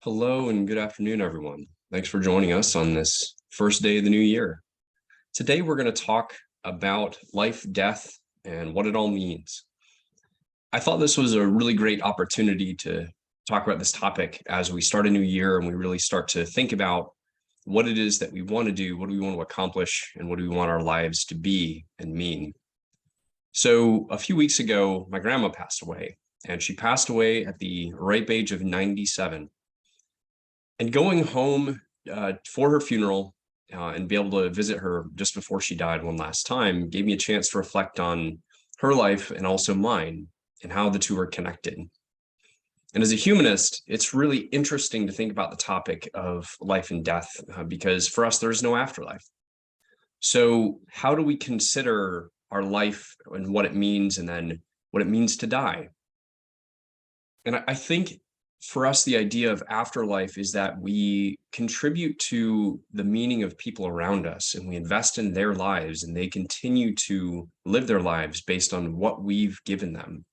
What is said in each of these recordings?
Hello and good afternoon, everyone. Thanks for joining us on this first day of the new year. Today, we're going to talk about life, death, and what it all means. I thought this was a really great opportunity to talk about this topic as we start a new year and we really start to think about what it is that we want to do, what do we want to accomplish, and what do we want our lives to be and mean. So a few weeks ago, my grandma passed away, and she passed away at the ripe age of 97. And going home for her funeral and be able to visit her just before she died one last time gave me a chance to reflect on her life and also mine and how the two are connected. And as a humanist, it's really interesting to think about the topic of life and death because for us, there's no afterlife. So how do we consider our life and what it means and then what it means to die? And I think for us, the idea of afterlife is that we contribute to the meaning of people around us and we invest in their lives and they continue to live their lives based on what we've given them.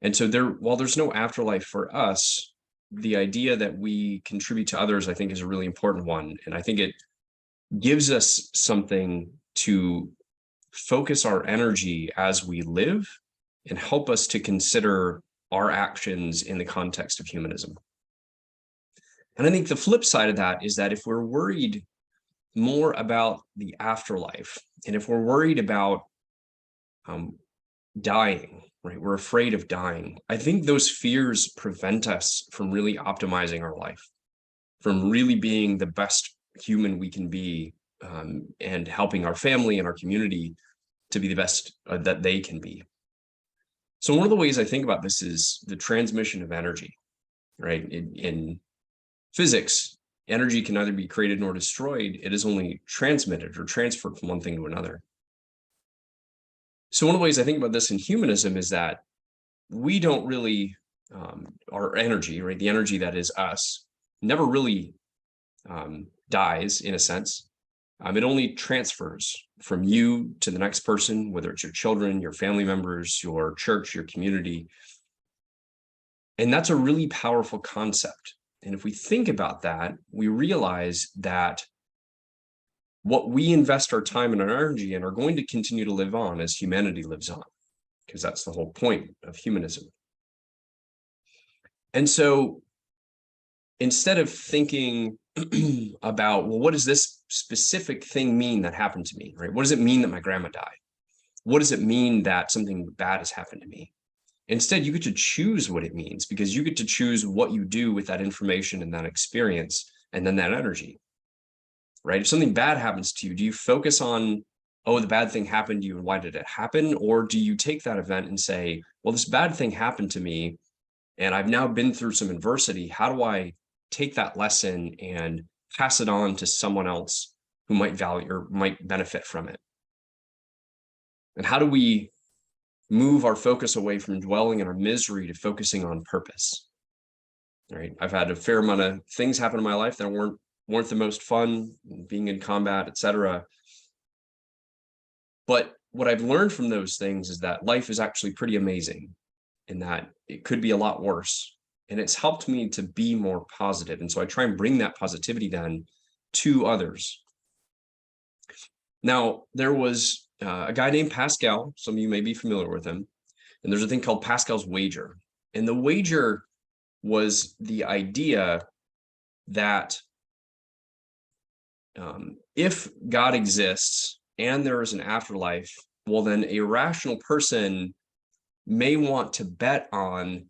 And so while there's no afterlife for us, the idea that we contribute to others, I think, is a really important one. And I think it gives us something to focus our energy as we live and help us to consider our actions in the context of humanism. And I think the flip side of that is that if we're worried more about the afterlife, and if we're worried about dying, right, we're afraid of dying, I think those fears prevent us from really optimizing our life, from really being the best human we can be, and helping our family and our community to be the best that they can be. So one of the ways I think about this is the transmission of energy, right? In physics, energy can neither be created nor destroyed. It is only transmitted or transferred from one thing to another. So one of the ways I think about this in humanism is that we don't really, our energy, right? The energy that is us never really dies in a sense. It only transfers from you to the next person, whether it's your children, your family members, your church, your community. And that's a really powerful concept. And if we think about that, we realize that what we invest our time and our energy in are going to continue to live on as humanity lives on, because that's the whole point of humanism. And so instead of thinking about, well, what does this specific thing mean that happened to me, right? What does it mean that my grandma died? What does it mean that something bad has happened to me? Instead, you get to choose what it means because you get to choose what you do with that information and that experience and then that energy, right? If something bad happens to you, do you focus on, oh, the bad thing happened to you and why did it happen? Or do you take that event and say, well, this bad thing happened to me and I've now been through some adversity. How do I take that lesson and pass it on to someone else who might value or might benefit from it? And how do we move our focus away from dwelling in our misery to focusing on purpose? Right? I've had a fair amount of things happen in my life that weren't the most fun, being in combat, etc. But what I've learned from those things is that life is actually pretty amazing and that it could be a lot worse. And it's helped me to be more positive. And so I try and bring that positivity then to others. Now, there was a guy named Pascal. Some of you may be familiar with him. And there's a thing called Pascal's wager. And the wager was the idea that if God exists and there is an afterlife, well, then a rational person may want to bet on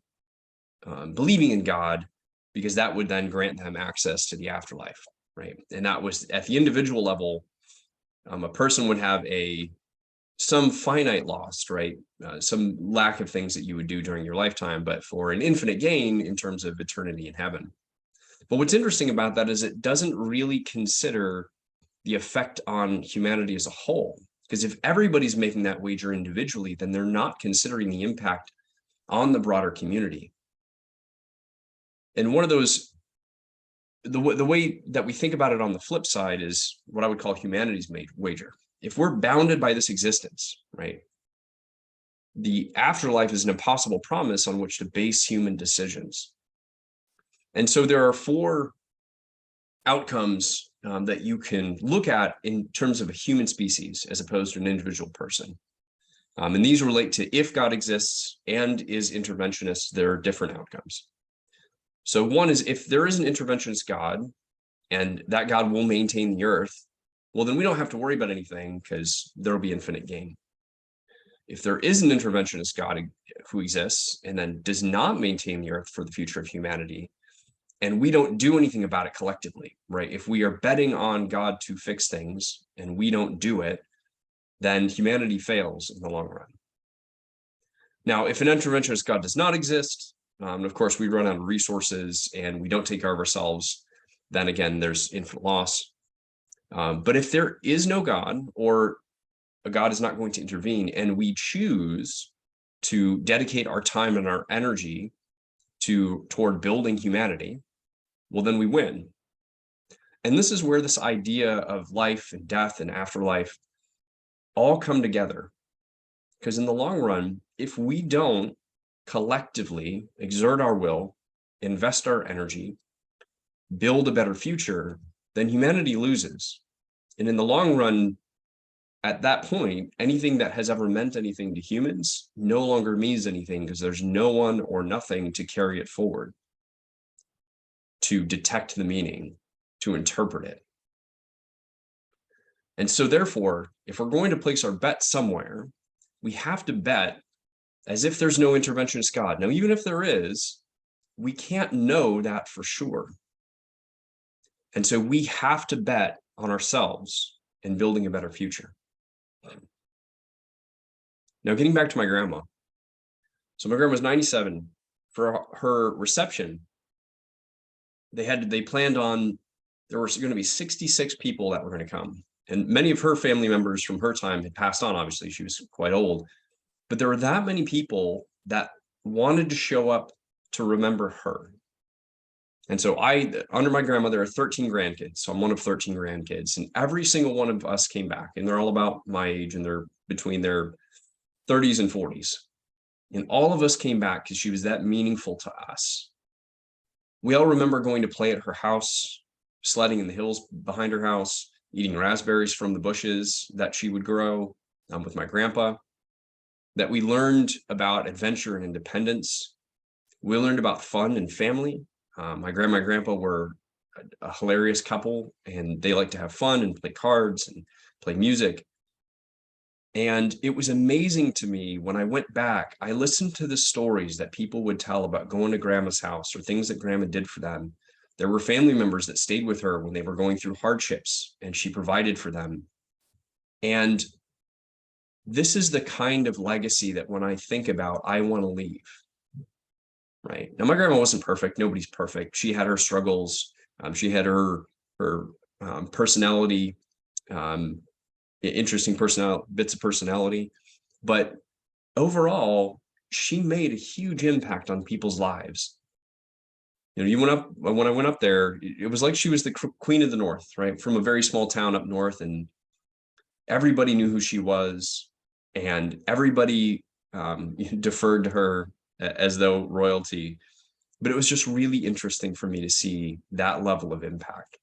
believing in God, because that would then grant them access to the afterlife, right? And that was at the individual level, a person would have some finite loss, right? Some lack of things that you would do during your lifetime, but for an infinite gain in terms of eternity in heaven. But what's interesting about that is it doesn't really consider the effect on humanity as a whole. Because if everybody's making that wager individually, then they're not considering the impact on the broader community. And one of those, the way that we think about it on the flip side is what I would call humanity's wager. If we're bounded by this existence, right, the afterlife is an impossible promise on which to base human decisions. And so there are four outcomes that you can look at in terms of a human species as opposed to an individual person. And these relate to if God exists and is interventionist, there are different outcomes. So one is if there is an interventionist God and that God will maintain the earth, well, then we don't have to worry about anything because there'll be infinite gain. If there is an interventionist God who exists and then does not maintain the earth for the future of humanity, and we don't do anything about it collectively, right? If we are betting on God to fix things and we don't do it, then humanity fails in the long run. Now, if an interventionist God does not exist, of course, we run out of resources and we don't take care of ourselves, then again, there's infinite loss. But if there is no God, or a God is not going to intervene, and we choose to dedicate our time and our energy toward building humanity, well, then we win. And this is where this idea of life and death and afterlife all come together. Because in the long run, if we don't collectively exert our will, invest our energy, build a better future, then humanity loses. And in the long run, at that point, anything that has ever meant anything to humans no longer means anything because there's no one or nothing to carry it forward, to detect the meaning, to interpret it. And so therefore, if we're going to place our bet somewhere, we have to bet as if there's no interventionist God. Now, even if there is, we can't know that for sure. And so we have to bet on ourselves in building a better future. Now, getting back to my grandma. So my grandma was 97. For her reception, they planned on, there were going to be 66 people that were going to come. And many of her family members from her time had passed on, obviously, she was quite old. But there were that many people that wanted to show up to remember her. And so under my grandma, there are 13 grandkids. So I'm one of 13 grandkids. And every single one of us came back. And they're all about my age, and they're between their 30s and 40s. And all of us came back because she was that meaningful to us. We all remember going to play at her house, sledding in the hills behind her house, eating raspberries from the bushes that she would grow with my grandpa, that we learned about adventure and independence. We learned about fun and family. My grandma and grandpa were a hilarious couple, and they like to have fun and play cards and play music. And it was amazing to me when I went back, I listened to the stories that people would tell about going to grandma's house or things that grandma did for them. There were family members that stayed with her when they were going through hardships, and she provided for them. And this is the kind of legacy that when I think about, I want to leave. Right. Now, my grandma wasn't perfect. Nobody's perfect. She had her struggles. She had her personality, interesting bits of personality. But overall, she made a huge impact on people's lives. When I went up there, it was like she was the queen of the North, right? From a very small town up north, and everybody knew who she was, and everybody deferred to her as though royalty. But it was just really interesting for me to see that level of impact.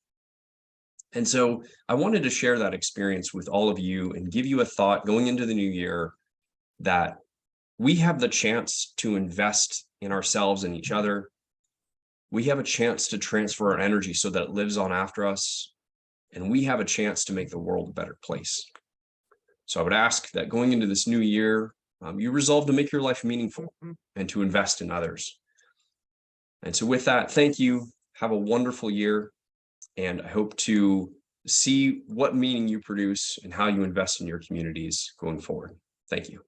And so I wanted to share that experience with all of you and give you a thought going into the new year that we have the chance to invest in ourselves and each other. We have a chance to transfer our energy so that it lives on after us. And we have a chance to make the world a better place. So I would ask that going into this new year, you resolve to make your life meaningful and to invest in others. And so with that, thank you. Have a wonderful year. And I hope to see what meaning you produce and how you invest in your communities going forward. Thank you.